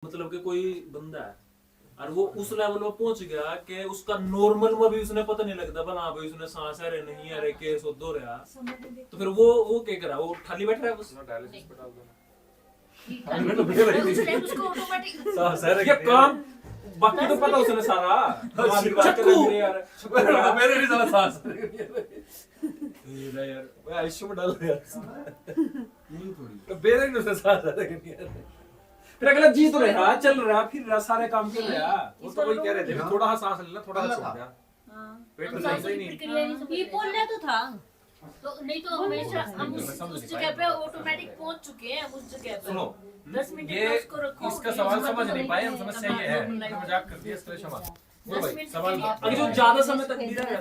मतलब कि कोई बंदा है और वो उस लेवल में पहुंच गया कि उसका नॉर्मल में भी उसने पता नहीं लगता भला हाँ भाई उसने सांस है रे नहीं है रे के शोध हो रहा, तो फिर वो क्या करा, वो खाली बैठ रहा है बस डायलिसिस पे डाल देना उसको ऑटोमेटिक सांस है रे ये काम बाकी तो पता उसने सारा चक्कू मेरे भी साला सांस ये यार वो आयुष्य में डाल दिया नहीं थोड़ी बेरे ने उसने सांस है रे फिर अगला जीत रहा चल रहा फिर रहा सारे काम कर रहा। वो तो वही कह रहे थे थोड़ा सा सांस लेना थोड़ा सा छोड़ दिया पेट में सांस ही नहीं ये बोलना तो था तो नहीं तो हमेशा हम उस जगह पे ऑटोमेटिक पहुंच चुके हैं उस जगह पे। सुनो 10 मिनट ये उसको रखो इसका सवाल समझ नहीं पाए हम समस्या ये है मजाक कर दिया इसके लिए क्षमा बोलो भाई सवाल अगर जो ज्यादा समय तक गिरा रहा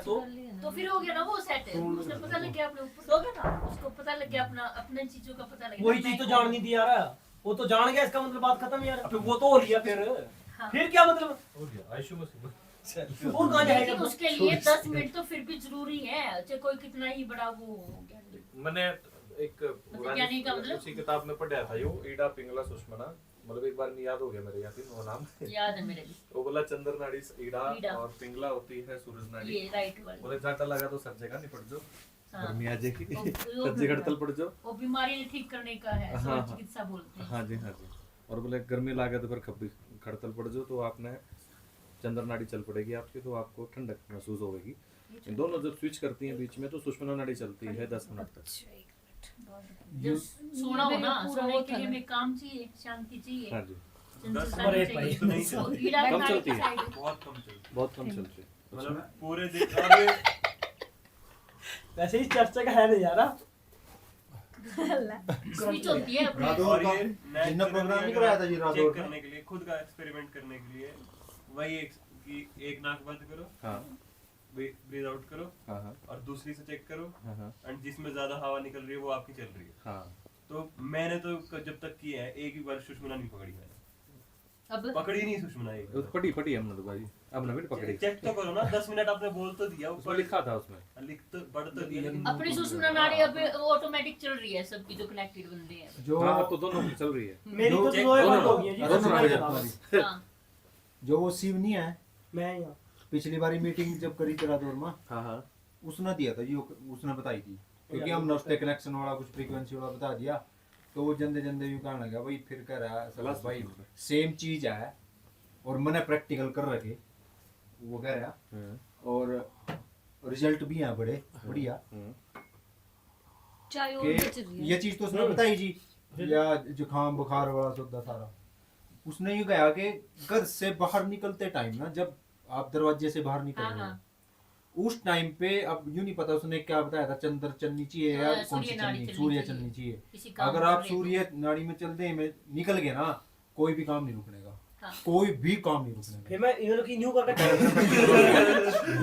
तो फिर हो गया ना वो सेट है उसको पता लग गया अपने ऊपर हो गया ना उसको पता लग गया अपना अपने चीजों का पता लग गया वही चीज तो जान नहीं दिया रहा वो तो जान गया इसका मतलब बात खत्म यार। फिर वो तो हो लिया फिर क्या मतलब हो गया आयुष्य में वो कहां लेकिन जाएगा उसके लिए 10 मिनट तो फिर भी जरूरी है चाहे कोई कितना ही बड़ा वो हो गया। मैंने एक ज्ञानी का मतलब? उसी किताब में पढ़ा था यो ईडा पिंगला सुषमना मतलब एक बार नहीं याद हो गया मेरे यहाँ वो नाम याद है मेरे लिए वो बोला चंद्र नाड़ी ईडा ईडा। और पिंगला होती है सूरज नाड़ी ये राइट वाली बोले जाटा लगा तो सज्जेगा निपट जो हाँ। गर्मी आ जाएगी वो सज्जे हड़ताल पड़ जाओ वो बीमारी ठीक करने का है हाँ, सब हाँ। चिकित्सा बोलते हैं। हाँ जी और बोले गर्मी लागे तो फिर खब्बी खड़तल पड़ जाओ तो आपने चंद्र नाड़ी चल पड़ेगी आपकी तो आपको ठंडक महसूस होगी। इन दोनों जब स्विच करती हैं बीच में तो सुषमना नाड़ी चलती है 10 मिनट तक। जो सोना हो ना सोने के लिए हमें काम चाहिए शांति चाहिए। हाँ जी अरे भाई, कम चलती है बहुत कम चलती है बहुत कम चलती है मतलब पूरे दिन और ये वैसे ही चर्चा का है नहीं यार स्विच होती है अपने और ये जिन्ना प्रोग्राम नहीं कराया था जी रात चेक करने के लिए खुद का एक्सपेरिमेंट करने के लिए वही एक नाक बंद करो हाँ ब्रीथ आउट करो हाँ और दूसरी से चेक करो हाँ एंड जिसमें ज्यादा हवा निकल रही है वो आपकी चल रही है। हाँ तो मैंने तो जब तक किया है एक भी बार सुषमना नहीं पकड़ी मैंने अब पकड़ी नहीं सुषमना एक तो पटी हमने तो भाई अब नवीन पकड़ी चेक तो करो ना 10 मिनट आपने बोल तो दिया उसमें लिखा था उसमें लिख तो पढ़ तो दिया लेकिन अपनी सुषुम्ना नाड़ी अब ऑटोमेटिक चल रही है सबकी जो कनेक्टेड बंदे हैं। जो हाँ अब तो दोनों की चल रही है मेरी तो चेक दो करो बार हो गई है जी दोनों सुनाई नाड़ी दे रहा हमारी। हाँ जो वो शिव नहीं है मैं यहाँ पिछली बारी मीटिंग जब करी तेरा दौर में हाँ उसने दिया था जी उसने बताई थी क्योंकि हमने उससे कनेक्शन वाला कुछ फ्रीक्वेंसी वाला बता दिया तो वो जंदे जंदे यूं कहने लगा भाई फिर कह रहा है सलाह भाई सेम चीज है और मैंने प्रैक्टिकल कर रखे वो कह रहा और रिजल्ट भी हैं बड़े बढ़िया चाय और कि भी चल रही है। ये चीज तो उसने बताई जी या जुकाम बुखार वाला सौदा सारा उसने यूं कहा कि घर से बाहर निकलते टाइम ना जब आप दरवाजे से बाहर निकल हाँ, रहे हाँ। हो उस टाइम पे अब यूं नहीं पता उसने क्या बताया था चंद्र चलनी चाहिए या हाँ, कौन सी सूर्य नाड़ी चलनी चलनी सूर्य चाहिए। चलनी चाहिए। किसी काम अगर कर आप रहे थे। सूर्य नाड़ी में चलते में निकल गए ना कोई भी काम नहीं रुकने का हाँ। कोई भी काम नहीं रुकने फिर का मैं इन्होंने की न्यू करके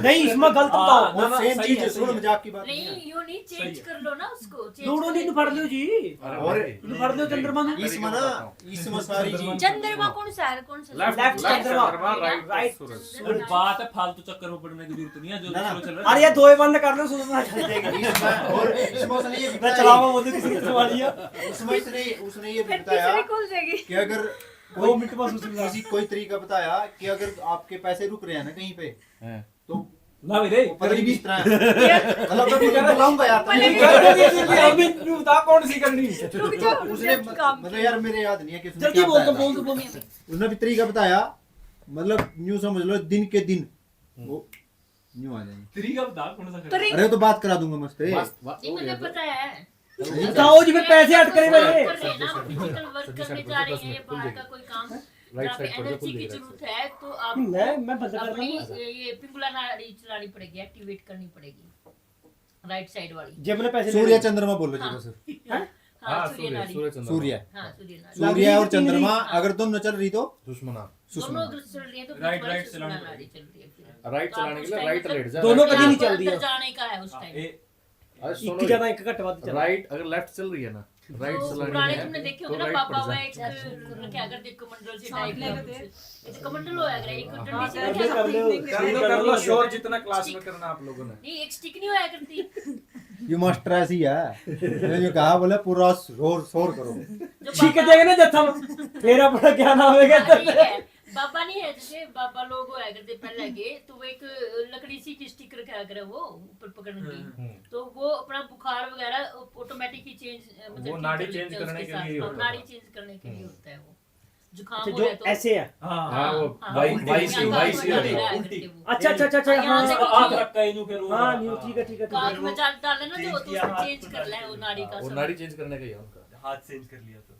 नहीं इसमें गलत बताओ और सेम चीज है सुनो मजाक की बात नहीं है नहीं यू नहीं चेंज कर लो ना उसको change लूडो नहीं करने फड़ लो जी और फड़ लो चंद्रमा नु इसमें ना इसमें सारी चीज चंद्रमा कौन सा है कौन सा लेफ्ट चंद्रमा राइट राइट सूरज बात है फालतू चक्कर में पड़ने की जरूरत नहीं है जो ना, ना। चल रहा अरे ये दो ही बंद कर लो सोचना चल जाएगा इसमें और इसमें उसने ये मैं बताया चलावा बोल किसी ने चलवा लिया उसमें उसने ये फिर बताया तीसरी खुल जाएगी। कि अगर 2 मिनट में सोच लिया किसी कोई तरीका बताया कि अगर आपके पैसे रुक रहे हैं ना कहीं पे तो ना रे वो पता नहीं किस तरह है। मतलब मैं तुझे बुलाऊंगा यार अभी तू बता कौन सी करनी रुक जाओ उसने काम मतलब यार मेरे याद नहीं है कि उसने जल्दी क्या बोल दो बताया था। बोल दो उसने भी तरीका बताया मतलब न्यू समझ लो दिन के दिन वो न्यू आ जाएंगे। तरीका बता कौन सा तरी- अरे तो बात करा दूंगा मस्त नहीं मुझे पता है बताओ जी फिर पैसे हट करे मेरे कर रहे हैं ना फिजिकल वर्क करने जा रहे हैं बाहर का कोई काम जहाँ पे एनर्जी की जरूरत है तो आप मैं बंद कर अपनी दूंगा ये पिंगला नाड़ी चलानी पड़ेगी एक्टिवेट करनी पड़ेगी राइट साइड वाली जब मैंने पैसे सूर्य चंद्रमा बोलो जी बस हाँ सूर्य नाड़ी सूर्य चंद्रमा सूर्य हाँ सूर्य नाड़ी सूर्य और चंद्रमा अगर दोनों चल रही तो दुश्मना दोनों अगर चल रही है तो राइट बीच वाली राइट सुषुम्ना चलानी नाड़ी चल रही है फिर राइट तो आप चलाने के उस लिए time राइट मतलब लेट जा दोनों आपको कभी नहीं चल रही अंदर है। जाने का है उस टाइम एक ज्यादा एक घट बात चल राइट अगर लेफ्ट चल रही है ना राइट तो चलानी पुराने है तुमने देखे तो होंगे ना राइट पापा पड़ वो जाए एक क्या करते कमंडल से टाइप ले का लेते। एक कमंडल होया करे एक डंडी से कर लो क्या कर लो कर लो शोर जितना क्लास में करना आप लोगों ने नहीं एक स्टिक नहीं होया करती ये मास्टर ऐसी है मैंने जो कहा बोला पूरा शोर करो जो ठीक है बाबा- देख ना जत्था फिर अपना क्या नाम है हाँ, ठीक है। बाबा नहीं है जैसे बाबा लोग होया करते पहले के तो वो एक लकड़ी सी की स्टिक रखा करे वो ऊपर पकड़ने की तो वो अपना बुखार वगैरह ऑटोमेटिक ही चेंज मतलब वो ठीक नाड़ी कर चेंज लेते हैं करने उसके के साथ। लिए हाँ, होता नाड़ी है। चेंज करने के लिए होता है वो जुकाम अच्छा हो जो रहा है तो ऐसे है हाँ वो हाँ, वाई उल्टी वाई यहाँ सी तो वाई आँख सी में वाली डाल रहा है उल्टी। करके वो। अच्छा अच्छा अच्छा अच्छा यहाँ से हाँ आँख रखता है यूं फिर वो हाँ न्यू ठीक है ठीक है ठीक कान है में डालना ना जो तो उसको चेंज कर ले वो नाड़ी का वो सब। नाड़ी चेंज करने का ही है उनका। हाथ चेंज कर लिया तो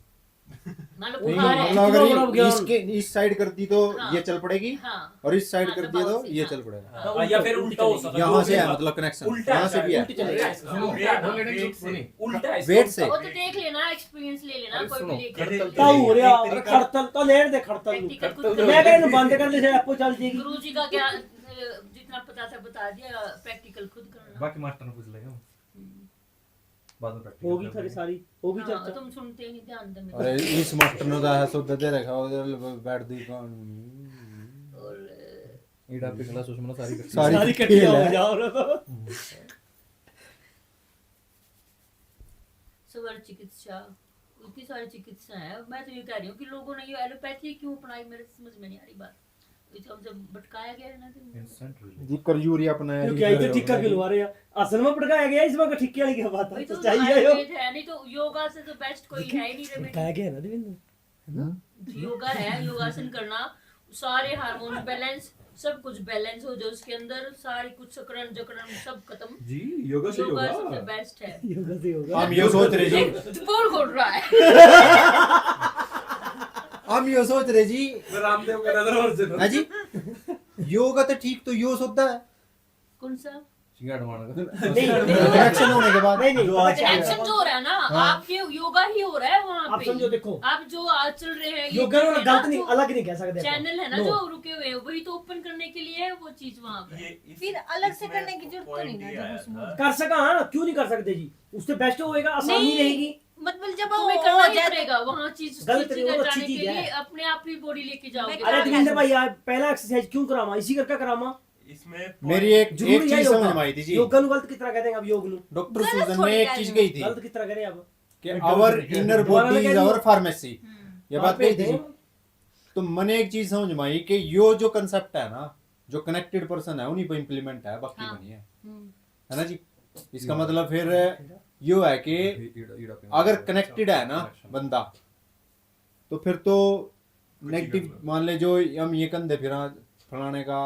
मान लो नहीं, बुखार है मतलब कितना बड़ा अगर ज्ञान। इसके इस साइड कर दी तो हाँ। ये चल पड़ेगी हाँ और इस साइड हाँ, कर दिया तो दबाव से, ये हाँ। चल पड़ेगा हाँ, या फिर उल्टा हो सकता है यहाँ से है दो मतलब कनेक्शन उल्टा यहाँ से भी है उल्टी चलेगा सुनो वेट वो लेने की सुनी उल्टा है इसका वेट से वो तो देख लेना एक्सपीरियंस ले लेना अरे कोई सुनो, भी लेके खड़तल क्या हो रहा एक अरे तरीका- खड़तल तो लेने दे खड़तल प्रैक्टिकल खुद खड़तल कर मैं ले। कह रहा हूँ बंद कर ले से आपको चल जाएगी गुरु जी का क्या जितना पता था बता दिया प्रैक्टिकल खुद करना बाकी मास्टर ने पूछ लेंगे बाद में प्रैक्टिस होगी थोड़ी सारी होगी हाँ, चर्चा तुम सुनते ही नहीं ध्यान दे अरे इस मास्टर ने तो है सो दे रखा उधर बैठ दी कौन और ईडा पिघला सुषमा सारी कर सारी सारी खेल कटिया हो है। जाओ ना तो सवर चिकित्सा इतनी सारी चिकित्सा है मैं तो ये कह रही हूँ कि लोगों ने ये एलोपैथी क्यों अपनाई मेरे समझ में नहीं आ रही बात ये तो हमसे भटकाया गया है ना कि इंस्टेंट रिलीफ जी कर यूरिया अपना क्यों क्या इधर ठीक करके लवा रहे हैं असल में पड़काया गया इसमें का ठिक्के वाली क्या बात वही है तो तो चाहिए यो आयुर्वेद है नहीं तो योगा से तो बेस्ट कोई है ही नहीं रे पड़काया गया ना देवेंद्र योगा है योगासन करना सारे हार्मोन बैलेंस सब कुछ बैलेंस हो जो उसके अंदर सारी कुछ सकरण जकरण सब खत्म जी योगा से योगा योगा सबसे बेस्ट है योगा से होगा हम ये सोच रहे जी तू बोल खोल रहा है हम ये सोच रहे जी रामदेव का नजर और है जी योगा तो ठीक तो यो होता है कौन सा चिंगाड़ मारने का नहीं कनेक्शन होने के बाद नहीं नहीं कनेक्शन जो हो रहा है ना आपके योगा ही हो रहा है वहाँ आप समझो पे देखो आप जो आज चल रहे हैं ये योगा कर में रहे हैं ना, गलत नहीं जो अलग नहीं कह सकते चैनल है ना No. जो रुके हुए हैं वही तो ओपन करने के लिए है वो चीज वहाँ पे ये इस- फिर अलग से इसमें करने की जरूरत तो नहीं point ना ये जब आया उसमें था। कर सका हाँ क्यों नहीं कर सकते जी उससे बेस्ट होएगा आसानी नहीं। रहेगी मतलब जब तुम्हें वो करना हो ही जाए पड़ेगा वहाँ चीज गलत नहीं, वो तो अच्छी जाने के चीज है। लिए अपने आप ही बॉडी लेके जाओगे मैं अरे कर देवेंद्र भाई यार पहला एक्सरसाइज क्यों करामा इसी करके करामा इसमें मेरी एक जरूरी है चीज योगा समझ में आई थी जी योगा नु गलत किस तरह कहते हैं अब योग नु डॉक्टर गलत सूजन थोड़ी में एक कह चीज रही गई थी गलत किस तरह करें अब कि आवर इनर दोबारा बॉडी लगा इज दी। आवर फार्मेसी ये बात कही थी दें। जी। तो मैंने एक चीज समझ में आई कि यो जो कंसेप्ट है ना जो कनेक्टेड पर्सन है उन्हीं पे इम्प्लीमेंट है बाकी हाँ। नहीं है हम्म। है ना जी इसका मतलब फिर यो है कि अगर कनेक्टेड है ना बंदा तो फिर तो नेगेटिव मान ले जो हम ये कंधे फिर फलाने का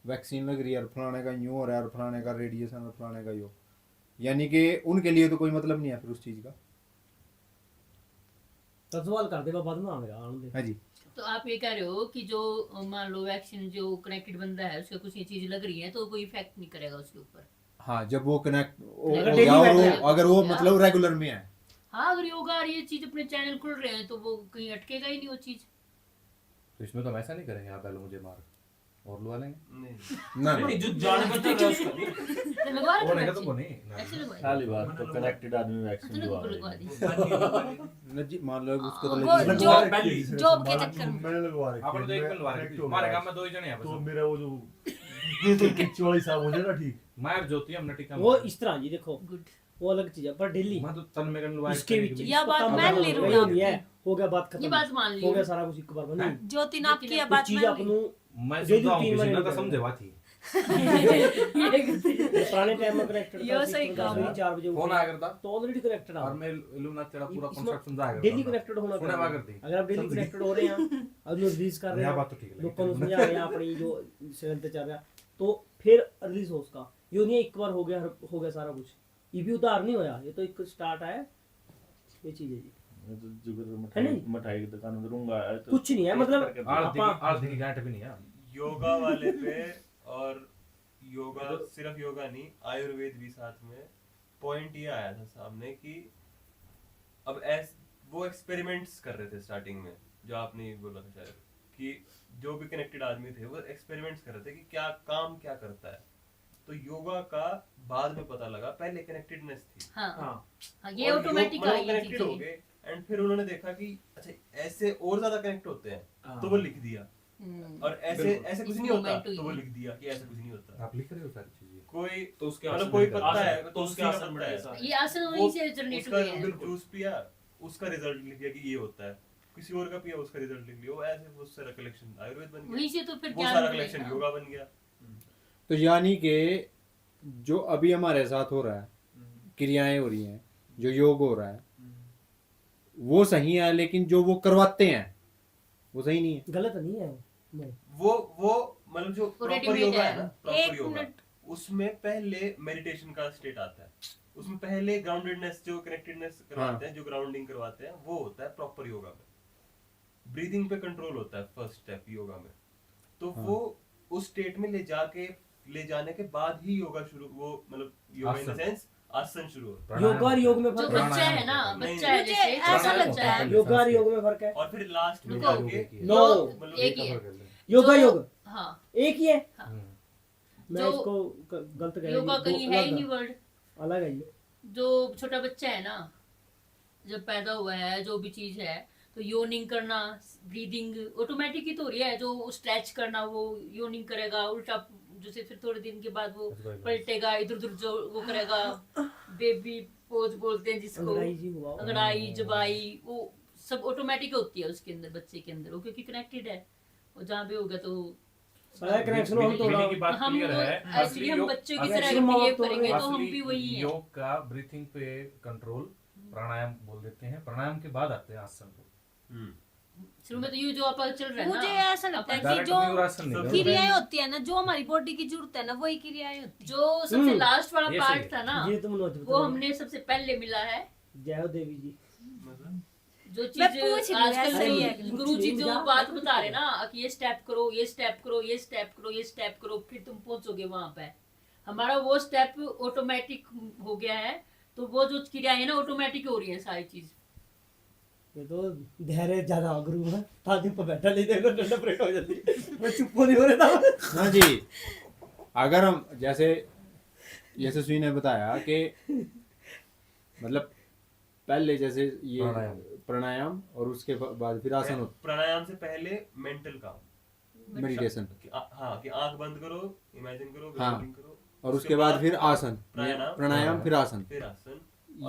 वैक्सीन लग रही है और फलाने का यूं हो रहा है और फलाने का रेडिएशन और फलाने का यो यानी कि उनके लिए तो कोई मतलब नहीं है फिर उस चीज का तो सवाल कर दे बाद में आएगा आनंद है जी तो आप ये कह रहे हो कि जो मान लो वैक्सीन जो कनेक्टेड बंदा है उसका कुछ ये चीज लग रही है तो कोई इफेक्ट नहीं करेगा उसके ऊपर हाँ जब वो कनेक्ट अगर हो daily गया और बैठे वो हैं, अगर वो या- मतलब रेगुलर में है हाँ अगर योगा और ये चीज अपने चैनल खुल रहे हैं तो वो कहीं अटकेगा ही नहीं वो चीज तो इसमें तो हम ऐसा नहीं करेंगे आप पहले मुझे मार और लुआ लेंगे नहीं ना नहीं जो जान बचा रहा है उसका नहीं। तो लगवा वो रहे नहीं तो वो थे नहीं ऐसे लगवाए खाली बात तो कनेक्टेड आदमी तो वैक्सीन लोगों लगवा को लगवा रहे दी हैं। ना जी मान लो उसको तो वो लगी जो पहली जॉब के चक्कर में मैंने लगवा रखी अपन तो एक लुआ रहे हमारे गांव में दो ही जने हैं तो बस मेरा वो जो किच वाली साहब हो जाए ना ठीक मार ज्योति हमने टिका वो इस तरह जी देखो गुड वो अलग चीज है पर डेली मैं तो तन में गन लुआ इसके बीच या बात इसको मान कम ले करना रही हूँ नहीं है हो गया बात ये खत्म बात मान हो गया ली सारा कुछ एक बार बनी ज्योति नाप की कुछ बात चीज मान अपनू मैं ये जो समझाऊं तीन किसी महीने ने तो पहले। समझेवा थी पुराने टाइम में कनेक्टेड यो सही काम। 4 बजे फोन आया करता तो ऑलरेडी कनेक्टेड और आ मैं इल्यूमिनाट तेरा पूरा इसमें कॉन्सेप्ट समझाएगा डेली कनेक्टेड होना सुने पड़ेगा। करती अगर आप डेली समझी। कनेक्टेड हो रहे हैं और रिलीज कर रहे यह हैं बात तो ठीक है लोगों को समझा रहे हैं अपनी जो सेवन पे चल रहा है तो फिर रिलीज हो उसका यो नहीं एक बार हो गया सारा कुछ ये भी उधार नहीं होया ये तो एक स्टार्ट है ये चीज है जी मैं तो जुगर है मिठाई नहीं? मिठाई की दुकान में दूंगा तो कुछ नहीं है मतलब आरती की गांठ भी नहीं है योगा वाले पे और योगा सिर्फ योगा नहीं आयुर्वेद भी साथ में पॉइंट ये आया था सामने कि अब वो एक्सपेरिमेंट्स कर रहे थे स्टार्टिंग में जो आपने बोला था शायद कि जो भी कनेक्टेड आदमी थे वो एक्सपेरिमेंट्स कर रहे थे कि क्या काम क्या करता है तो योगा का बाद में पता लगा पहले कनेक्टेडनेस थी हाँ हाँ हाँ, ये ऑटोमेटिक आई थी कनेक्टेड हो गए एंड फिर उन्होंने देखा कि अच्छा ऐसे और ज्यादा कनेक्ट होते हैं तो वो लिख दिया हम्म। और ऐसे बिल्कुल। ऐसे कुछ इस नहीं होता moment हुई तो वो है। लिख दिया कि ऐसा कुछ नहीं होता आप लिख रहे हो सारी चीजें कोई तो उसके मतलब आसन कोई बनते हैं। पत्ता है तो तो उसके उसका आसन पत्ता है बनते हैं। ये आसन वो वहीं से जनरेट उसका हुए हैं जूस पिया उसका रिजल्ट लिख दिया कि ये होता है, किसी और का पिया उसका रिजल्ट लिख लिया, वो ऐसे वो सारा कलेक्शन आयुर्वेद बन वहीं गया, से तो फिर वो क्या सारा निकलेगा? कलेक्शन योगा बन गया। तो यानी कि जो अभी हमारे साथ हो रहा है, क्रियाएं हो रही हैं, जो योग हो रहा है, वो सही है, लेकिन जो वो करवाते हैं वो सही नहीं है। गलत नहीं है नहीं। वो मतलब जो वो प्रॉपर ready-made योगा है। है ना, एक प्रॉपर योगा, मिनट। उसमें पहले मेडिटेशन का स्टेट आता है, उसमें पहले ग्राउंडेडनेस जो कनेक्टेडनेस करवाते हैं, जो ग्राउंडिंग करवाते हैं, वो होता है प्रॉपर योगा में। ब्रीदिंग पे कंट्रोल होता है फर्स्ट स्टेप योगा में, तो वो उस स्टेट में ले जाने के बाद ही योगा शुरू, वो मतलब योगा इन द आसन। सेंस आसन शुरू होता योग और योग में जो फर्क है। बच्चा है ना, नहीं, बच्चा है मुझे जैसे ऐसा छोटा लगता बच्चा है। योग और योग में फर्क है। है, और फिर लास्ट में रुको। जाके नो मतलब एक ही है। योगा जो- योग हाँ, एक ही है। हम्म। मैं जो इसको गलत कह रही योगा हूँ, कहीं दो है ही अलग नहीं वर्ड। अलग है ये। जो छोटा बच्चा है ना, जब पैदा हुआ है, जो भी चीज है, तो योनिंग करना, ब्रीदिंग ऑटोमेटिक ही तो हो रही है। जो स्ट्रेच करना, वो योनिंग करेगा, उल्टा जैसे फिर थोड़े दिन के बाद वो पलटेगा, इधर उधर जो वो करेगा, बेबी पोज बोलते हैं जिसको, अंगड़ाई जी हुआ। अंगड़ाई जबाई, वो सब ऑटोमेटिक होती है उसके अंदर, बच्चे के अंदर, वो क्योंकि कनेक्टेड है। और जहाँ भी होगा तो सारा कनेक्शन हम बिल्ली थोड़ा की बात हम क्लियर है। एक्चुअली हम बच्चों की तरह असली माँ बिहेव तो करेंगे तो हम असली भी वही है। योग का ब्रीथिंग पे कंट्रोल प्राणायाम बोल देते हैं, प्राणायाम के बाद आते हैं आसन को। शुरू में तो ये जो आपका चल रहा है ना, मुझे ऐसा लगता है कि डायरेक्ट जो मयूरासन नहीं करते। क्रियाएं होती है ना, जो हमारी बॉडी की जरूरत है ना, वही क्रियाएं होती है। जो सबसे लास्ट वाला ये सही पार्ट है। था ना, ये तुम नोट वो हमने सबसे पहले मिला है। जय हो देवी जी। मतलब जो मैं चीज पूछ रही हूँ, आजकल सही है कि नहीं? गुरु जी जो कुछ बात नहीं, बता रहे ना कि ये स्टेप करो, ये स्टेप करो, ये स्टेप करो, ये स्टेप करो, फिर तुम पहुंचोगे वहां पे। हमारा वो स्टेप ऑटोमेटिक हो गया है, तो वो जो क्रियाएं है ना ऑटोमेटिक हो रही है सारी चीज। ये तो धैर्य ज्यादा गुरु है। ताकि पर बैठा नहीं देखो डंडा परेट हो जाती है। मैं चुप नहीं हो रहा था। हाँ जी, अगर हम जैसे यशस्वी ने बताया कि मतलब पहले जैसे ये प्राणायाम। प्राणायाम और उसके बाद फिर आसन होता प्राणायाम से पहले मेंटल काम, मेडिटेशन, हाँ कि आंख बंद करो, इमेजिन करो, हाँ। ग्राउंडिंग करो, और उसके बाद फिर आसन, प्राणायाम फिर आसन, फिर आसन।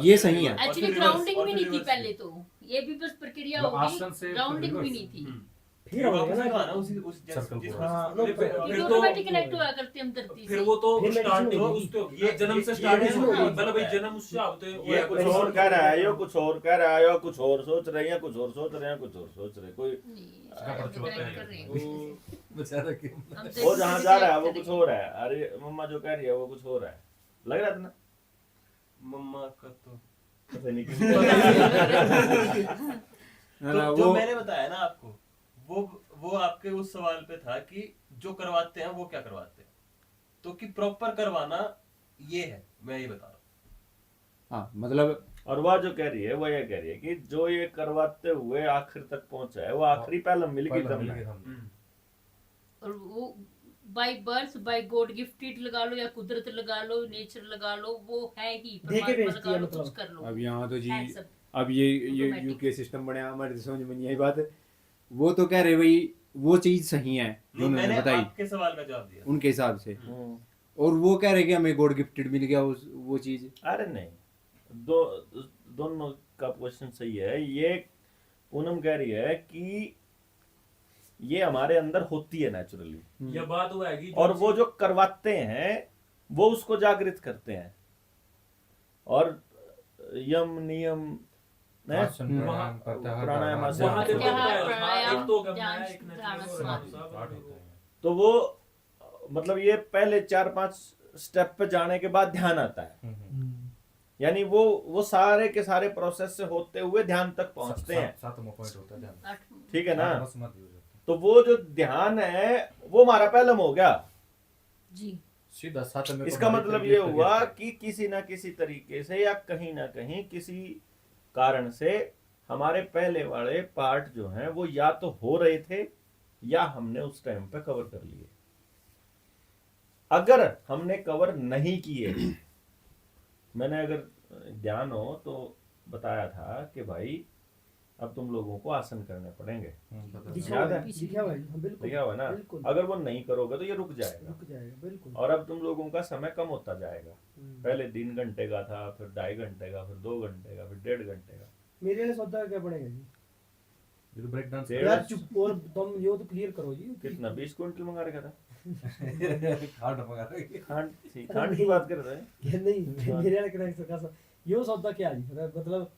ये सही है। एक्चुअली ग्राउंडिंग भी नहीं थी पहले तो, ये भी बस प्रक्रिया मतलब होगी, आसन से ग्राउंडिंग भी reverse। नहीं थी। फिर हो गया वापस ना। आना उसी उस सर्कल जिस पूरा। हाँ, फिर- फिर- ये फिर तो ऑटोमेटिक कनेक्ट हुआ करते हम धरती फिर से। वो तो फिर स्टार्ट medicine तो होगी। उससे ये- जन्म से ये स्टार्ट medicine है, होगी। मतलब भाई जन्म उससे होते ये कुछ और कह रहा है, यो कुछ और कह रहा है, यो कुछ और सोच रहे हैं, कुछ और सोच रहे हैं, कुछ और सोच रहे हैं। कोई कनेक्ट कर रहे हैं। बेचारा कि हम वो जहाँ जा रहा है वो करेंगे। कुछ हो रहा है। अरे मम्मा जो कह रही है वो कुछ हो रहा है, लग रहा था ना? मम्मा का तो पता नहीं तो जो मैंने बताया ना आपको, वो आपके उस सवाल पे था कि जो करवाते हैं वो क्या करवाते हैं, तो कि प्रॉपर करवाना ये है, मैं ये बता रहा हूँ। हाँ मतलब और वह जो कह रही है वो ये कह रही है कि जो ये करवाते हुए आखिर तक पहुंचा है वो आखिरी पहला मिल की दम है। और वो by birth bye God gifted लगा लो या कुदरत लगा लो, नेचर लगा लो, वो है ही। देके परमात्मा भेजती लगा है लो, मतलब। कुछ कर लो, अब यहाँ तो जी है सब। अब ये Automatic। यूके सिस्टम बने हमारे तो समझ में नहीं आई बात। वो तो कह रहे भाई वो चीज सही है जो नहीं, उन्होंने मैंने बताई आपके सवाल का जवाब दिया। उनके हिसाब से, और वो कह रहे कि हमें गॉड गिफ्टेड मिल गया वो चीज। अरे नहीं, दोनों का क्वेश्चन सही है। ये पूनम कह रही है कि ये हमारे अंदर होती है नेचुरली, यह बात वो है और वो जो करवाते हैं वो उसको जागृत करते हैं। और यम नियम प्राणायाम आसन। वहाँ देखो प्रत्याहार, क्या है, एक तो गम ध्यान, है, एक ध्यान, नेचुरल समाधि। समाधि। तो वो मतलब ये पहले 4-5 स्टेप पे जाने के बाद ध्यान आता है, यानी वो सारे के सारे प्रोसेस से होते हुए ध्यान तक पहुंचते हैं। सातवां पॉइंट होता है ध्यान। ठीक है ना? समाधि हो जाती है। तो वो जो ध्यान है वो हमारा पहलम हो गया। जी सीधा सातवें इसका को मतलब ये हुआ कि किसी ना किसी तरीके से या कहीं ना कहीं किसी कारण से हमारे पहले वाले पार्ट जो हैं वो या तो हो रहे थे या हमने उस टाइम पे कवर कर लिए। अगर हमने कवर नहीं किए, मैंने अगर ध्यान हो तो बताया था कि भाई अब तुम लोगों को आसन करने पड़ेंगे। दिखा याद हुआ है? है, दिखा हुआ है, हाँ, बिल्कुल देखा हुआ ना, बिल्कुल अगर वो नहीं करोगे तो ये रुक जाएगा। रुक जाएगा बिल्कुल। और अब तुम लोगों का समय कम होता जाएगा। पहले 3 घंटे का था, फिर 2.5 घंटे का, फिर 2 घंटे का, फिर 1.5 घंटे का। मेरे लिए सौदा क्या पड़ेगा जी? ये तो ब्रेक डांस डेढ़- यार चुप, और तुम ये तो क्लियर करो जी। कितना 20 क्विंटल मंगा रखा था? खाट मंगा रहे हैं। खांड की बात कर रहे हैं। ये नहीं, मेरे वाले कनेक्शन का यो सौदा क्या जी? मतलब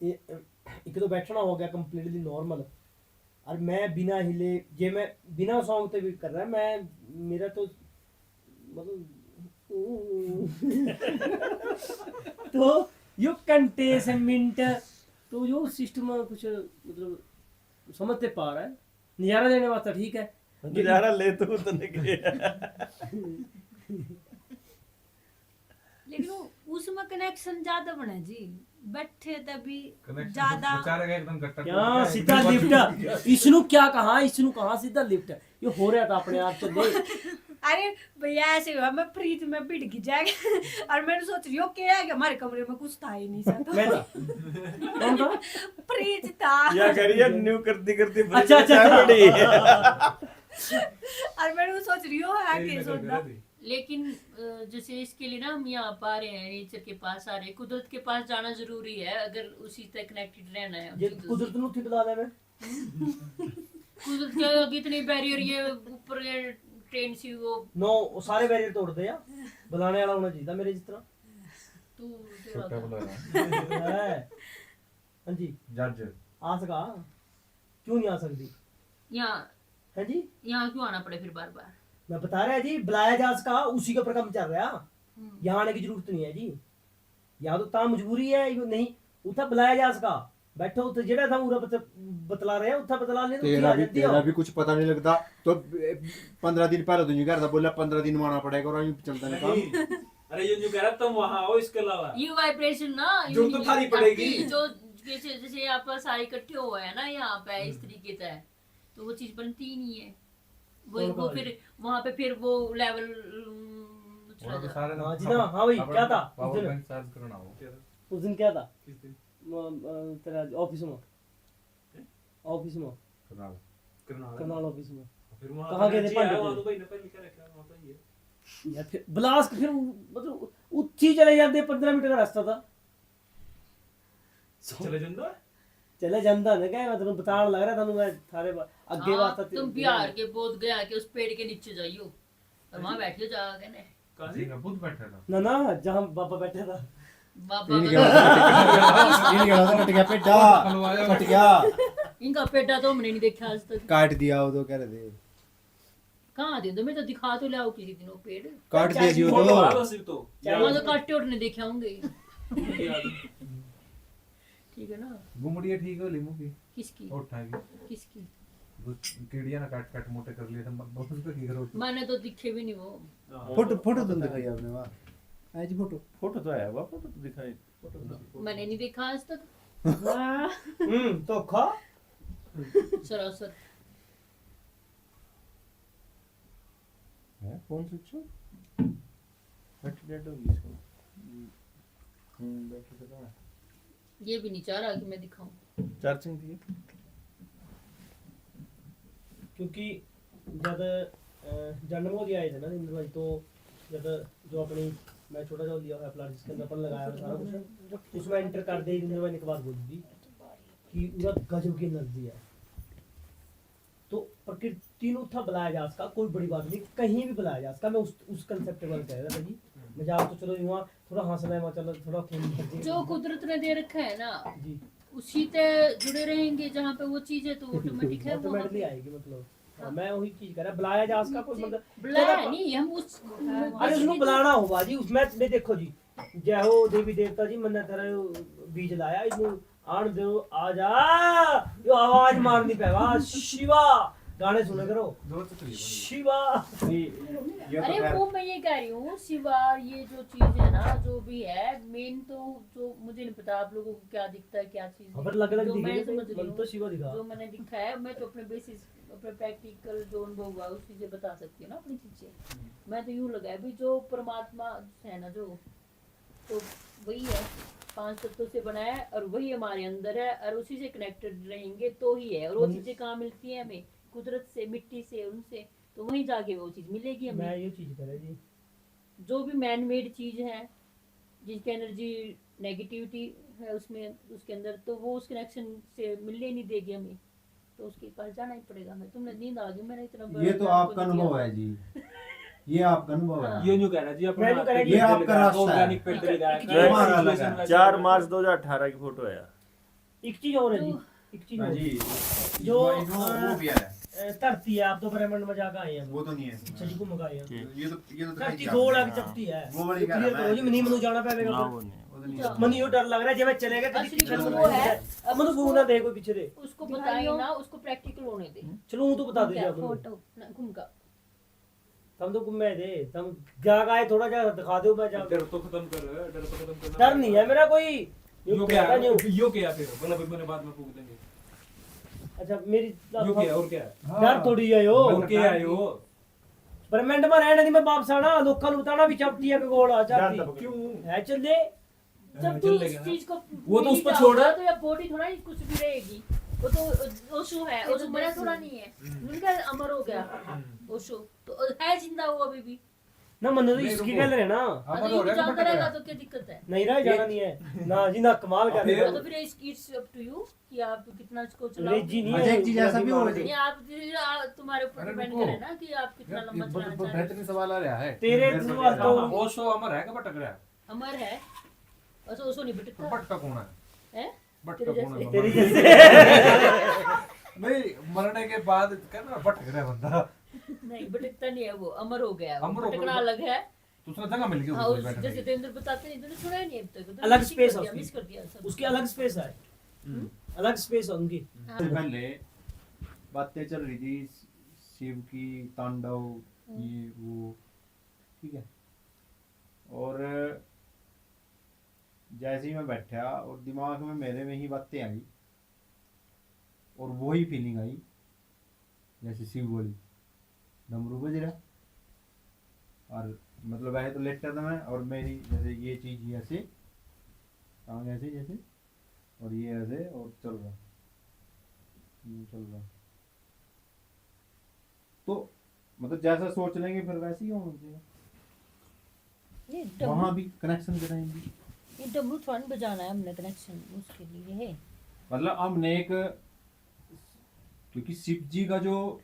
एक तो बैठना हो गया कंप्लीटली नॉर्मल, और मैं बिना हिले, ये मैं बिना सॉन्ग पे भी कर रहा है, मैं मेरा तो मतलब तो यो घंटे से मिनट, तो यो सिस्टम कुछ मतलब समझते पा रहा है, नजारा देने वास्ते ठीक है। नजारा ले तो उतने के लेकिन वो उसमें कनेक्शन ज्यादा बने जी, बैठे तभी Connection ज्यादा। बेचारे का एकदम गट्टा क्या टूट गया, सीधा एकदम लिफ्ट, इसनु क्या कहा, इसनु कहा सीधा लिफ्ट, ये हो रहा था अपने आप चल अरे भैया ऐसे हुआ, मैं फ्रिज में भिड़ गई जाएगा और मैंने सोच रही हूँ क्या है कि हमारे कमरे में कुछ था ही नहीं सकता। मैं कौन था? फ्रिज था क्या करिए, न्यू करती करती अच्छा अच्छा और मैंने सोच रही हूँ है कि सोचना। लेकिन जैसे इसके लिए ना हम यहाँ पा रहे हैं, नेचर के पास आ रहे हैं, कुदरत के पास जाना जरूरी है अगर उसी तक कनेक्टेड रहना है। ये कुदरत नु ठीक बता दे मैं। कुदरत के आगे इतने बैरियर, ये ऊपर ये ट्रेन सी वो नो वो सारे बैरियर तोड़ दे या बुलाने वाला होना चाहिए था मेरे जिस तरह तू छोटा बोला रहा है। हाँ जी, जज आ सका क्यों नहीं आ सकती? यहाँ है जी, यहाँ क्यों आना पड़े फिर बार बार? मैं बता रहा है जी, बुलाया जा सका उसी के ऊपर काम चल रहा, यहाँ आने की जरूरत नहीं है जी। यहाँ तो ता मजबूरी है, यो नहीं उठा बुलाया जा सका, बैठो उठे जेड़ा था पूरा बतला रहे उठा बतला ले, तेरा भी कुछ पता नहीं लगता। तो 15 दिन पहले तो नहीं कर रहा, बोला 15 दिन में आना पड़ेगा और यूं चलता नहीं काम। अरे ये जो कह रहा तुम वहां आओ, इसके अलावा ये वाइब्रेशन ना जो तो थारी पड़ेगी। जो जैसे जैसे आप सारे इकट्ठे हुए हैं ना यहाँ पे इस तरीके से, तो वो चीज बनती ही नहीं है। वो फिर वहाँ पे फिर वो लेवल वो तो सारे हाँ जी ना, हाँ भाई क्या था उस पावर दिन? बैंक चार्ज करना हो उस दिन क्या था किस दिन तेरा ऑफिस में, ऑफिस में करनाल करनाल ऑफिस में फिर वहां कहाँ गए थे नीचे आया, पंडित? वहां तो भाई ने पहले क्या रखा वहां पे ही है। या फिर ब्लास्ट, फिर मतलब उठी चले जाते, 15 मिनट का रास्ता था। चले जंदा चले ਜਾਂਦਾ ना क्या मतलब बताने लग रहा था मैं थारे आगे हाँ, बात तुम बिहार के बोध गया के उस पेड़ के नीचे जाइयो और वहाँ बैठियो जाके ने कहां जी से ना बुद्ध बैठा था ना ना जहाँ बाबा बैठा था बाबा इन गया तो कट गया पेटा, कट गया, इनका पेटा तो हमने नहीं देखा आज तक। काट दिया वो तो कह रहे थे, कहाँ दे दो, मैं तो दिखा तो लाओ किसी दिन वो पेड़, काट दिया जी वो फोटो आ तो। बस तो वहाँ तो काटे उठने देखे होंगे। याद ठीक है ना? गुमड़िया ठीक है लीमू की किसकी उठाएगी किसकी? वो कीड़िया ना काट काट मोटे कर लिए थे बहुत उसका की करो मैंने तो दिखे भी नहीं वो। फोटो फोटो तुम दिखाई आपने वहाँ आज फोटो फोटो तो आया हुआ, फोटो तो दिखाई। मैंने नहीं देखा आज तक तो खा सरासर। है कौन सी चीज बैटरी डेड होगी इसको। बैटरी तो कहाँ है? ये भी नहीं चाह रहा कि मैं दिखाऊं। चार्जिंग थी क्योंकि जब जन्म हो गया आए थे ना इंद्र भाई, तो जब जो अपनी मैं छोटा सा लिया हुआ प्लाट जिसके अंदर अपन लगाया हुआ सारा कुछ, उसमें एंटर कर दे इंद्र भाई ने एक बात बोल दी कि पूरा गजब की एनर्जी है। तो प्रकृति नु था बुलाया जा सका, कोई बड़ी बात नहीं, कहीं भी बुलाया जा सका। मैं उस कंसेप्ट वाले कह रहा था जी, मजाक तो चलो वहाँ थोड़ा हंसना है, चलो थोड़ा खून जो कुदरत ने दे रखा है ना जी उसी से जुड़े रहेंगे, जहाँ पे वो चीज है तो ऑटोमेटिक है वो वहाँ ऑटोमेटिकली पे। आएगी। मतलब हाँ, मैं वही चीज कर रहा, बुलाया जा सका कोई मतलब बुलाया नहीं हम उस अरे उसको बुलाना हो बाजी उसमें ने देखो जी, जय हो देवी देवता जी, मैंने तेरा बीज लाया इसनु आन दो आ जा, यो आवाज मारनी पेगा शिवा, गाने सुने करो दो तो चलिए शिवा। अरे वो मैं ये कह रही हूँ शिवा, ये जो चीज है ना जो भी है मेन, तो जो मुझे नहीं पता आप लोगों को क्या दिखता है क्या चीज खबर अलग अलग जो मैं दिखे समझ रही मन हूँ, तो शिवा दिखा। जो मैंने दिखा है मैं तो अपने बेसिस अपने प्रैक्टिकल जो अनुभव हुआ उस चीजें बता सकती हूँ ना अपनी चीजें। मैं तो यूँ लगा है भी जो परमात्मा है ना जो तो वही है, 5 तत्वों से बना है और वही हमारे अंदर है और उसी से कनेक्टेड रहेंगे तो ही है। और वो चीजें कहाँ मिलती है हमें? कुदरत से, मिट्टी से, उनसे, तो वहीं जाके वो चीज मिलेगी मैं हमें। ये चीज करे जी जो भी मैन मेड चीज है जिसकी एनर्जी नेगेटिविटी है उसमें, उसके अंदर, तो वो उस कनेक्शन से मिलने नहीं देगी हमें, तो उसके पास जाना ही पड़ेगा हमें। तुमने नींद आ गई, मैंने इतना बड़ा ये तो ज्ञान आपका नहीं दिया। अनुभव है जी, ये आपका अनुभव है। ये न्यू कह रहा है जी अपना मैं न्यू कह रहा है, ये आपका रास्ता है। ऑर्गेनिक पेट लगाया एक- है, हमारा अलग situation है। वैसे 4 है। मार्च 2018 की फोटो है यार। एक चीज और है जी, तो- एक चीज हाँ और जी, जो, वो भी है, धरती है, आप तो ब्रह्मांड में जाकर आए हैं, वो तो नहीं है। अच्छा जी घूम के आए हैं। ये तो धरती दिखाई गोल दिया है, चपटी है, वो वाली कह रहा क्लियर करो जी, मैं। मनी मनु जाना ना पड़ेगा। वो नहीं है। वो तो नहीं है। मनी यो डर लग रहा है जब मैं चलेगा तो असली पीछे जो मुड़ वो है, है, अब मनु घूम ना दे कोई पीछे दे। उसको बताइए ना, उसको प्रैक्टिकल होने दे। चलो हूं तो बता दे क्या जा फोटो ना घूम का। तुम तो घूमे थे, तुम जा आए, थोड़ा जा दिखा दो, मैं जा। डर तो खत्म कर, डर तो खत्म करना। डर नहीं है मेरा कोई। यो क्या है? यो क्या है फिर? बोला भाई मैंने बाद में फूक देंगे। अच्छा मेरी यो क्या है और क्या है? डर थोड़ी है यो, और क्या है यो? ब्रह्मांड में रहने दी मैं वापस आना, लोਕਾਂ ਨੂੰ बताना भी चपटी है कि गोल है जान चपटी तब क्यों? है, चल दे। जब तू चल इस लेगा ना। चीज को वो तो मिल उसको जाओगा, छोड़। तो या बॉडी थोड़ा ही कुछ भी रहेगी। वो तो ओशो है, ओशो बड़ा थोड़ा नहीं है, उनका अमर हो गया ओशो, तो है जिंदा वो अभी भी। ना मन तो नहीं, इसकी रुको। गल है ना, अगर ये जानता रहेगा तो क्या दिक्कत है? नहीं रहा जाना नहीं है ना जी, ना कमाल कर फिर- रहे तो फिर इट्स अप टू यू कि आप कितना इसको अंग्रेजी चलाओगे। नहीं अच्छा, है एक चीज ऐसा भी हो नहीं, आप तुम्हारे ऊपर अरे डिपेंड रुको। करे ना कि आप कितना लंबा चलाना चाहते हैं। बेहतरीन सवाल आ रहा है। तेरे मेरे तू को आज तो वो शो अमर है का भटक रहा है? अमर है, बस ओशो नहीं तो भटकता भटका कौन है? है। भटका तेरे कौन है? तेरी मरने- जैसे नहीं, मरने के बाद कहना भटक रहा है बंदा। नहीं भटकता नहीं है, वो अमर हो गया। वो अमर हो भटकना गया। अलग है। दूसरा जगह मिल गया हाँ, उसको उस- बैठने जैसे की। देवेंद्र बताते नहीं, तूने सुना ही नहीं अब तक, तूने अलग मिस ही space कर है दिया, उसकी। मिस कर दिया सब। उसकी अलग स्पेस है, अलग स्पेस है उनकी। हाँ। तो पहले बातें चल रही थी शिव की, तांडव, ये वो, ठीक है। और जैसे ही मैं बैठा और दिमाग में मेरे में ही बातें आई और वही फीलिंग आई जैसे शिव बोली डमरू बज रहा, और मतलब ऐसे तो लेटा था मैं, और मेरी जैसे ये चीज ये ऐसे टांग ऐसे जैसे, और ये ऐसे, और चल रहा, ये चल रहा, तो मतलब जैसा सोच लेंगे फिर वैसे ही होना चाहिए। ये वहाँ डमरू, भी कनेक्शन कराएंगे, ये डमरू थोड़ा नहीं बजाना है हमने, कनेक्शन उसके लिए है। मतलब हमने एक, क्योंकि शिव जी का जो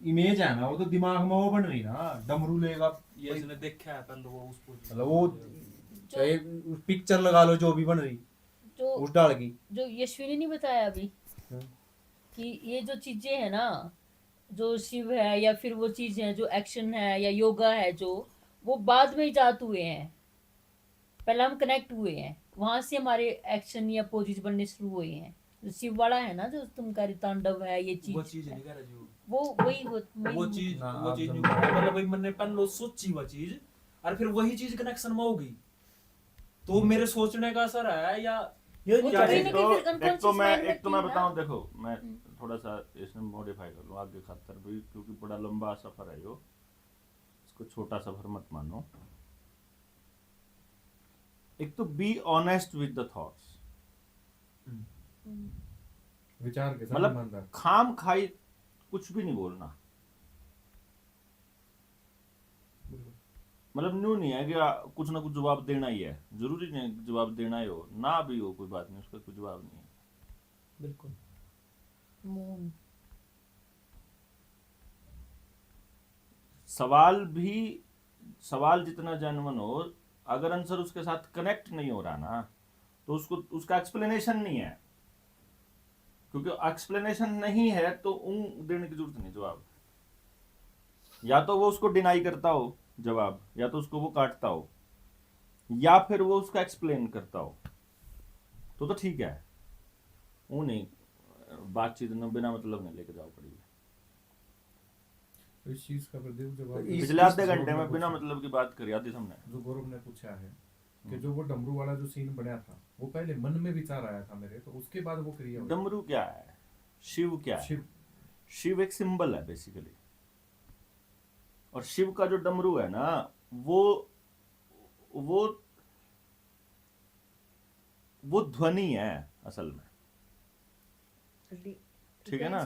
इमेज है ना वो तो दिमाग में वो बन रही ना, डमरू लेगा, ये इसने देखा है पहले वो उसको। मतलब वो चाहे पिक्चर लगा लो जो भी बन रही जो उस डाल की। जो यशविनी ने बताया अभी हाँ। कि ये जो चीजें है ना, जो शिव है या फिर वो चीजें हैं जो एक्शन है या योगा है, जो वो बाद में इजाद हुए हैं। पहले हम कनेक्ट हुए हैं, वहां से हमारे एक्शन या पोजेस बनने शुरू हुए हैं। जो शिव वाला है ना, जो तुम कह रहे तांडव है, ये वो चीज चीज नहीं कर रहा जी वो वही वो वही चीज ना, वो आप चीज नहीं समझो। कर रहा, मतलब भाई मैंने पहले सोची वो चीज और फिर वही चीज कनेक्शन में होगी, तो मेरे सोचने का असर है या ये वो नहीं तो चाहिए। कहीं ना कहीं फिर unconscious mind में एक तो मैं थी ना। बताऊं, देखो मैं थोड़ा सा इसमें मॉडिफाई कर लूं आगे खातर भी, क्योंकि बड़ा लंबा सफर है यो, इसको छोटा सफर मत मानो। एक तो be honest with the thoughts, विचार के साथ मतलब ईमानदार। खाम खाई कुछ भी नहीं बोलना। मतलब न्यू नहीं है कि कुछ ना कुछ जवाब देना ही है, जरूरी नहीं है कि जवाब देना ही हो, ना भी हो कोई बात नहीं, उसका कोई जवाब नहीं है। बिल्कुल मून सवाल जितना जेन्युइन हो, अगर आंसर उसके साथ कनेक्ट नहीं हो रहा ना, तो उसका एक्सप्लेनेशन नहीं है, क्योंकि एक्सप्लेनेशन नहीं है तो देने की जरूरत नहीं जवाब। या तो वो उसको डिनाई करता हो जवाब, या तो उसको वो काटता हो, या फिर वो उसका एक्सप्लेन करता हो, तो ठीक है। वो नहीं, बातचीत में बिना मतलब नहीं लेके जाओ पड़ी। इस चीज का प्रदीप जवाब पिछले आधे घंटे में बिना मतलब की बात करी आधी हमने। जो गौरव ने पूछा है कि जो वो डमरू वाला जो सीन बना था, वो पहले मन में विचार आया था मेरे, तो उसके बाद वो क्रिया हुई। डमरू क्या है, शिव क्या है? शिव शिव एक सिंबल है बेसिकली, और शिव का जो डमरू है ना, वो वो ध्वनि है असल में, ठीक है ना?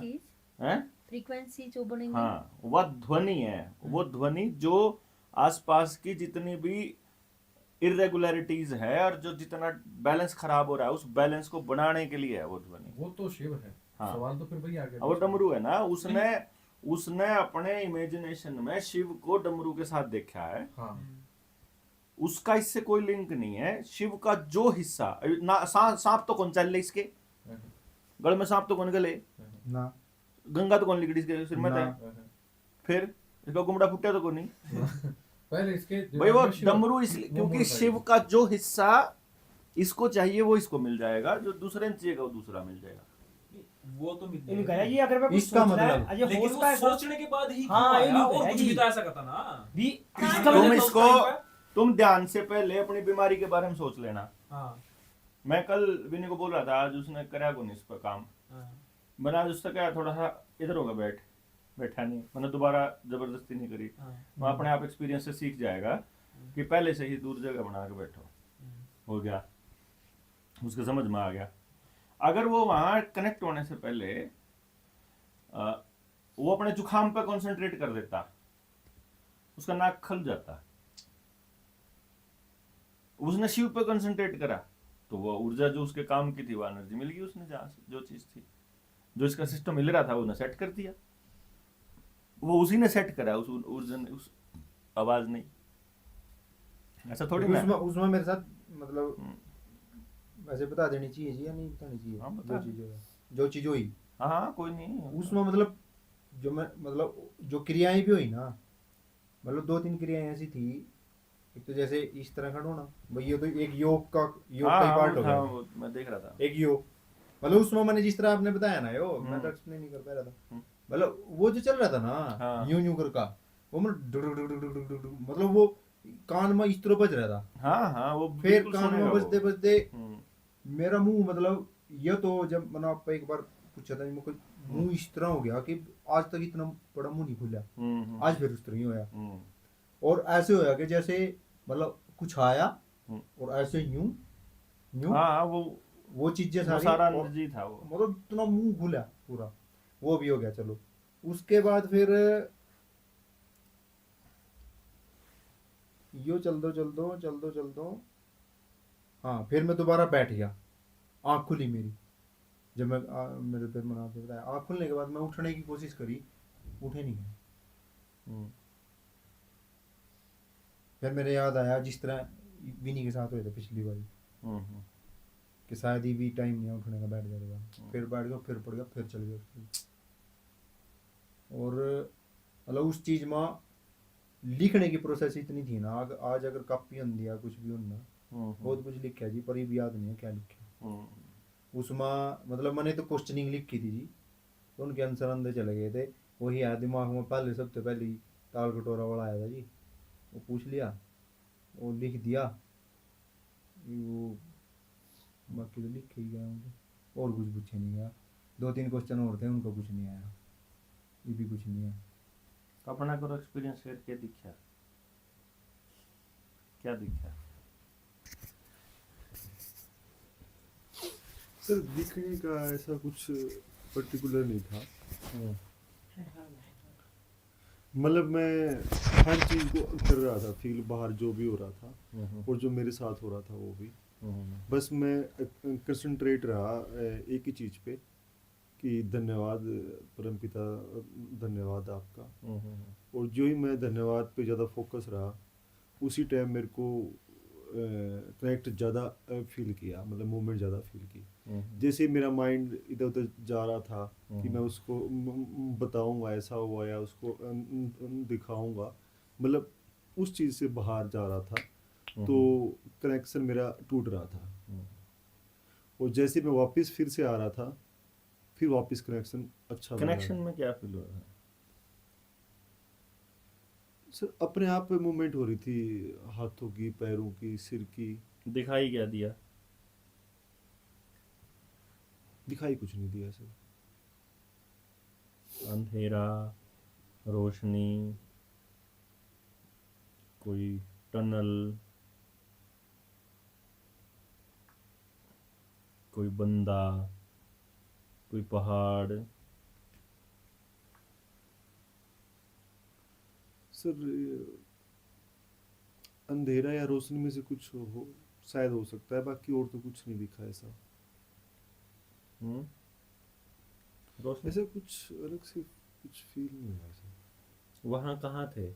हैं? फ्रीक्वेंसी जो बनेंगी, हाँ, वह ध्वनि है, वो ध्वनि जो आसपास की जितनी भी इरेगुलरिटीज है और जो जितना बैलेंस खराब हो रहा है उस बैलेंस को बनाने के लिए है वो ध्वनि। वो तो शिव है। हाँ। सवाल तो फिर वही आ गया। अब वो डमरू है ना, उसने उसने अपने इमेजिनेशन में शिव को डमरू के साथ देखा है। हाँ। उसका इससे कोई लिंक नहीं है। शिव का जो हिस्सा ना, सांप तो कौन चल ले इसके गल में, सांप तो कौन गले ना, गंगा तो कौन लिकड़ी इसके सिर में था, फिर इसका गुमड़ा फुटा तो कौन नहीं पहले इसके भाई वो डमरू इसलिए क्योंकि शिव का जो हिस्सा इसको चाहिए वो इसको मिल जाएगा, जो दूसरे ने चाहिए वो दूसरा मिल जाएगा। वो तो मिल इन्होंने कहा ये अगर मैं कुछ इसका सोच रहा है, मतलब- अजय लेकिन होश का वो सोचने के बाद ही हाँ, ये आया, नहीं और है कुछ जी। भी तो ऐसा कहता ना भी तुम इसको तुम ध्यान से पहले अपनी बीमारी के बारे में सोच लेना। हाँ, मैं कल विनी को बोल रहा था, आज उसने करा को नहीं इस पर काम। हाँ, मैंने आज उससे कहा थोड़ा सा इधर होगा, बैठा नहीं, मैंने दोबारा जबरदस्ती नहीं करी। हाँ, वो अपने आप एक्सपीरियंस से सीख जाएगा कि पहले से ही दूर जगह बना के बैठो, हो गया, उसको समझ में आ गया। अगर वो वहां कनेक्ट होने से पहले वो अपने जुखाम पे कंसंट्रेट कर देता, उसका नाक खल जाता। उसने शिव पे कंसंट्रेट करा तो वो ऊर्जा जो उसके काम की थी, वो एनर्जी मिल गई उसने, जहां से जो चीज थी, जो इसका सिस्टम हिल रहा था उसने सेट कर दिया। वो उसी ने सेट करा, उस ऊर्जा ने, उस आवाज नहीं। ऐसा थोड़ी ना है। उसमें मेरे साथ मतलब वैसे बता देनी चाहिए जी या नहीं बतानी चाहिए? हाँ, बता जो चीज हुई हाँ कोई नहीं उसमें मतलब जो मैं मतलब जो क्रियाएं भी हुई ना, मतलब 2-3 क्रियाएं ऐसी थी। एक तो जैसे इस तरह खड़ा होना, भाई ये तो एक योग का ही पार्ट हो गया। मैं देख रहा था एक योग मतलब उसमें मैंने जिस तरह आपने बताया ना, यो मैं तो एक्सप्लेन नहीं कर पा रहा था। मतलब वो जो चल रहा था ना यूं यूं कर का, वो मतलब मतलब वो कान में इस तरह बज रहा था। हाँ वो फिर बिल्कुल कान में सुनेगा बजते वो। बजते मेरा मुंह मतलब ये तो जब मैंने आपको एक बार पूछा था, मेरे को मुंह इस तरह हो गया कि आज तक इतना बड़ा मुंह नहीं खुला। आज फिर उस तरह ही होया। और ऐसे होया कि जैसे मतलब कुछ आया और ऐसे यूं यूं हाँ वो चीजें सारी सारा एनर्जी था वो, मतलब इतना मुंह खुला पूरा, वो भी हो गया। चलो उसके बाद फिर यो चल दो हाँ, फिर मैं दोबारा बैठ गया, आँख खुली मेरी। जब मैं मेरे फिर मैंने आपसे बताया, आँख खुलने के बाद मैं उठने की कोशिश करी, उठे नहीं गए। फिर मेरे याद आया जिस तरह विनी के साथ हुए थे पिछली बारी, कि शायद ही भी टाइम नहीं है उठने का, बैठ जाएगा। फिर बैठ गया, फिर पड़ गया, फिर चल गया। और मतलब उस चीज में लिखने की प्रोसेस इतनी थी ना, आज अगर कॉपी होती या कुछ भी होना, बहुत कुछ लिखा जी, पर ये भी याद नहीं है क्या लिखा उसमें। मतलब मैंने तो क्वेश्चनिंग लिखी थी जी, तो उनके आंसर अंदर चले गए थे। वही आया दिमाग में, पहले सबसे पहले ताल कटोरा वाला आया था जी, वो पूछ लिया, वो लिख दिया, वो बाकी तो लिख ही गया मुझे, और कुछ पूछे नहीं गया। 2-3 क्वेश्चन और थे, उनका कुछ नहीं आया, ये भी कुछ नहीं है। अपना करो एक्सपीरियंस शेयर, क्या दिखा, क्या दिखा? सर दिखने का ऐसा कुछ पर्टिकुलर नहीं था, मतलब मैं हर चीज़ को कर रहा था, फील बाहर जो भी हो रहा था और जो मेरे साथ हो रहा था वो भी, बस मैं कंसंट्रेट रहा एक ही चीज़ पे कि धन्यवाद परमपिता, धन्यवाद आपका। और जो ही मैं धन्यवाद पे ज़्यादा फोकस रहा, उसी टाइम मेरे को कनेक्ट ज़्यादा फील किया, मतलब मूवमेंट ज़्यादा फील की। जैसे मेरा माइंड इधर उधर जा रहा था कि मैं उसको बताऊंगा ऐसा हुआ या उसको दिखाऊंगा, मतलब उस चीज़ से बाहर जा रहा था, तो कनेक्शन मेरा टूट रहा था। और जैसे मैं वापस फिर से आ रहा था, फिर वापस कनेक्शन अच्छा कनेक्शन में क्या फील हो रहा है सर? अपने आप पे मूवमेंट हो रही थी, हाथों की, पैरों की, सिर की। दिखाई क्या दिया? दिखाई कुछ नहीं दिया सर। अंधेरा, रोशनी, कोई टनल, कोई बंदा, कोई पहाड़? सर अंधेरा या रोशनी में से कुछ हो शायद हो सकता है, बाकी और तो कुछ नहीं दिखा ऐसा। रोशनी? ऐसा कुछ अलग से कुछ फील नहीं हुआ ऐसा। वहाँ कहाँ थे?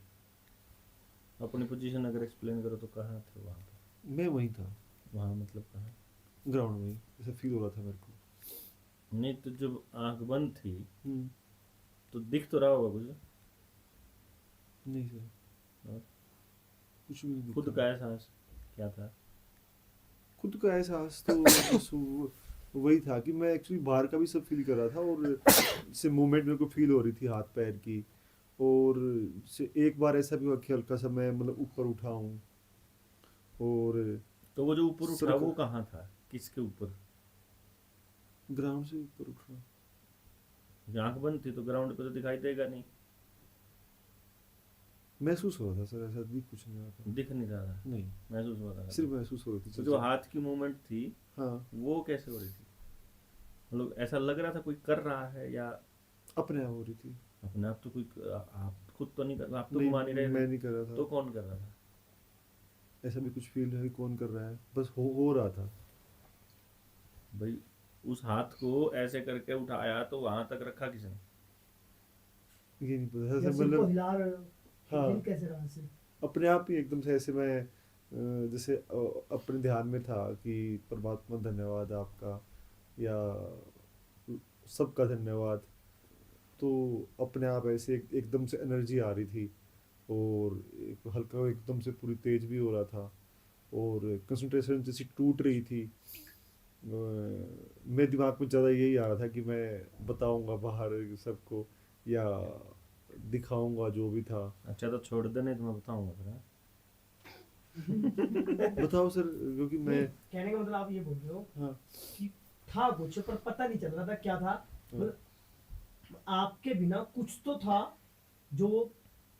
अपनी पोजीशन अगर एक्सप्लेन करो तो कहाँ थे वहाँ पे? मैं वहीं था, वहाँ मतलब कहाँ? ग्राउंड में ही ऐसा फील हो रहा था मेरे को। नहीं तो जब आंख बंद थी हम्म, तो दिख तो रहा होगा कुछ? नहीं सर, और कुछ भी नहीं खुद दिखा। का एहसास क्या था? खुद का एहसास तो बस वही था कि मैं एक्चुअली बाहर का भी सब फील कर रहा था, और से मूवमेंट मेरे को फील हो रही थी हाथ पैर की, और से एक बार ऐसा भी हुआ कि हल्का सा मैं मतलब ऊपर उठा हूँ, और तो वो जो ऊपर उठा सर- वो कहाँ था? किसके ऊपर? ग्राउंड से ऊपर उठा। जब आंख बंद थी तो ग्राउंड पे तो दिखाई देगा नहीं, महसूस हो रहा था सर, ऐसा दिख कुछ नहीं रहा था। दिख नहीं रहा था, नहीं, महसूस हो रहा था। सिर्फ महसूस हो रही तो थी। जो हाथ की मूवमेंट थी हाँ, वो कैसे हो रही थी? मतलब ऐसा लग रहा था कोई कर रहा है या अपने आप हो रही थी। अपने आप? तो कोई आप खुद तो नहीं कर, आप तो नहीं, घुमा नहीं रहे मैं थे, नहीं कर रहा तो था। कौन कर रहा था? ऐसा भी कुछ फील है, कौन कर रहा है, बस हो रहा था। भाई उस हाथ को ऐसे करके उठाया तो वहां तक रखा किसने? ये नहीं पता या ऐसा, सिर्फ वो मतलब हिला रहे हो, हाँ। फील कैसे रहा सिर्फ? अपने आप ही एकदम से ऐसे मैं जैसे अपने ध्यान में था कि परमात्मा धन्यवाद आपका, या सबका धन्यवाद। तो अपने आप ऐसे एकदम से एनर्जी आ रही थी, और एक हल्का एकदम से पूरी तेज भी हो रहा था, और कंसंट्रेशन जैसी टूट रही थी। मेरे दिमाग में ज़्यादा यही आ रहा था कि मैं बताऊंगा बाहर सबको, या दिखाऊंगा जो भी था। अच्छा तो छोड़ दे, नहीं तो मैं बताऊंगा फिर। हाँ? बताओ सर, क्योंकि मैं कहने का मतलब आप ये बोल रहे हो हाँ कि था कुछ पर पता नहीं चल रहा था क्या था, मतलब आपके बिना कुछ तो था जो वो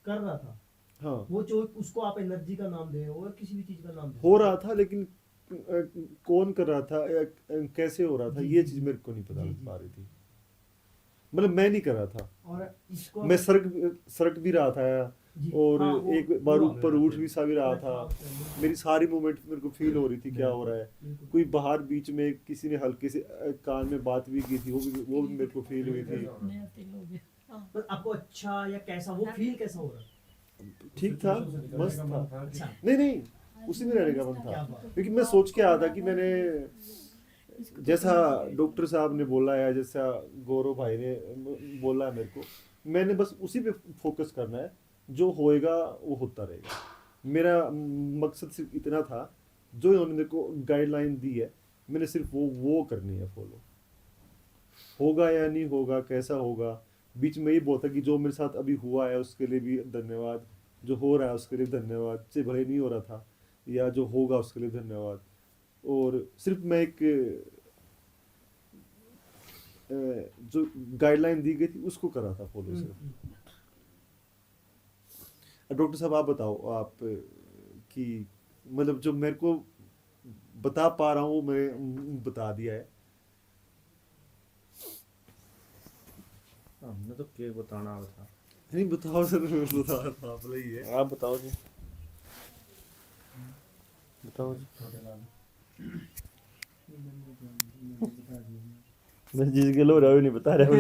कर रहा था। हाँ वो जो उसको आप एनर्जी का नाम दे रहे हो या किसी भी चीज का नाम दे हो रहा था, लेकिन कौन कर रहा था या कैसे हो रहा था, जी, ये जी, चीज मेरे को नहीं पता जी, लग जी। पा रही थी। मतलब मैं नहीं कर रहा था, और इसको मैं सरक भी रहा था, जी, और हाँ, वो एक बार हुआ। ऊपर उठ भी सा भी रहा था। बिल्कुल, मेरी सारी मूवमेंट मेरे को फील हो रही थी क्या हो रहा है। बिल्कुल। कोई बाहर बीच में किसी ने हल्के से कान में बात भी की थी, वो भी मेरे को फील हुई थी। पर आपको अच्छा या कैसा वो फील कैसा हो रहा है? ठीक था, मस्त था। अच्छा, नहीं उसी में रहने का मन क्या था, बात है। क्योंकि मैं सोच के आया था कि मैंने जैसा डॉक्टर साहब ने बोला है, जैसा गौरव भाई ने बोला है मेरे को, मैंने बस उसी पे फोकस करना है, जो होएगा वो होता रहेगा। मेरा मकसद सिर्फ इतना था, जो इन्होंने मेरे को गाइडलाइन दी है मैंने सिर्फ वो करनी है फॉलो। होगा या नहीं होगा, कैसा होगा, बीच में ये बोलता कि जो मेरे साथ अभी हुआ है उसके लिए भी धन्यवाद, जो हो रहा है उसके लिए धन्यवाद, से भले नहीं हो रहा था, या जो होगा उसके लिए धन्यवाद। और सिर्फ मैं एक जो गाइडलाइन दी गई थी उसको कर रहा था फॉलो सिर्फ। डॉक्टर साहब आप बताओ, आप कि मतलब जो मेरे को बता पा रहा हूँ वो मैं बता दिया है। हमने तो क्या बताना था। नहीं बताओ सर, बता रहा आप ही है। आप बताओ जी, बताओ जी। मैं जिस गलो रहा हूँ नहीं बता रहा हूँ।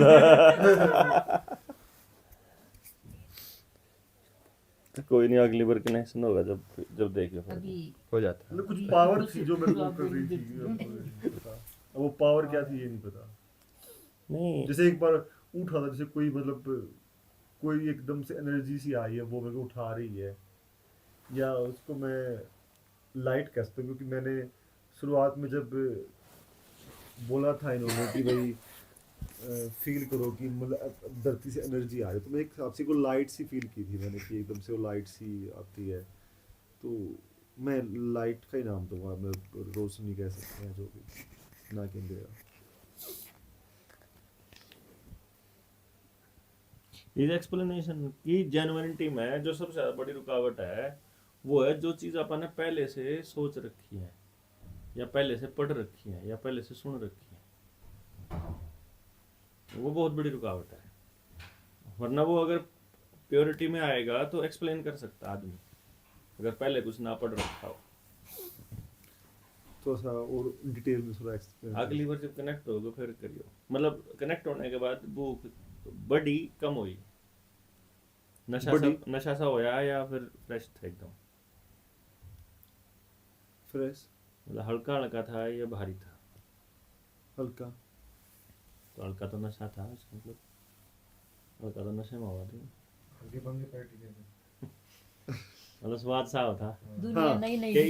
कोई नहीं, अगली बार कनेक्शन होगा जब देखियो फिर अभी हो जाता है। मतलब कुछ पावर थी जो मेरे को कर रही थी, अब वो पावर क्या थी ये नहीं पता। नहीं जैसे एक बार उठा था, जैसे कोई मतलब कोई एकदम से एनर्जी सी आई है, वो मेरे को उठा रही है, या उसको मैं लाइट कह सकता हूँ, क्योंकि मैंने शुरुआत में जब बोला था इन्होंने कि भाई फील करो कि मतलब धरती से एनर्जी आ रही है, तो मैं एक हिसाब से को लाइट सी फील की थी मैंने कि एकदम से वो लाइट सी आती है। तो मैं लाइट का ही नाम दूंगा, मैं रोशनी कह सकते हैं जो भी, ना कि अंधेरा। इस एक्सप्लेनेशन की जेन्युइनिटी में जो सबसे ज्यादा बड़ी रुकावट है वो है जो चीज अपन ने पहले से सोच रखी है या पहले से पढ़ रखी है या पहले से सुन रखी है, वो बहुत बड़ी रुकावट है। वरना वो अगर प्योरिटी में आएगा तो एक्सप्लेन कर सकता आदमी, अगर पहले कुछ ना पढ़ रखा हो। थोड़ा सा और डिटेल में थोड़ा एक्सप्लेन। अगली बार जब कनेक्ट होगे फिर करियो, मतलब कनेक्ट होने के बाद भूख बड़ी कम हुई, नशा सा होया या फिर फ्रेश था एकदम, फ्रेश मतलब हल्का हल्का था या भारी था? हल्का। तो हल्का तो नशा था इसका मतलब, हल्का तो नशे में हुआ था, मतलब स्वाद सा था दुनिया हाँ, नई नई कि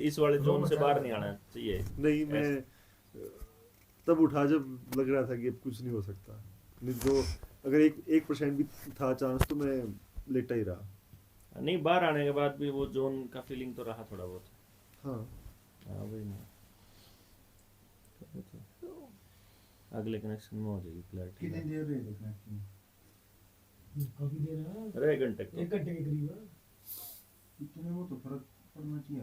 इस वाले जोन से बाहर नहीं आना चाहिए। नहीं, मैं तब उठा जब लग रहा था कि अब कुछ नहीं हो सकता, नहीं तो अगर 1% भी था चांस तो मैं लेटा ही रहा। नहीं, बाहर आने के बाद भी वो जोन का फीलिंग तो रहा थोड़ा बहुत। हाँ हाँ वही ना, अगले कनेक्शन में हो जाएगी क्लैरिटी। कितनी देर रही देखना? काफी देर है, अरे 1 घंटे 1 घंटे के करीब है। इतने वो तो फर्क पड़ना चाहिए।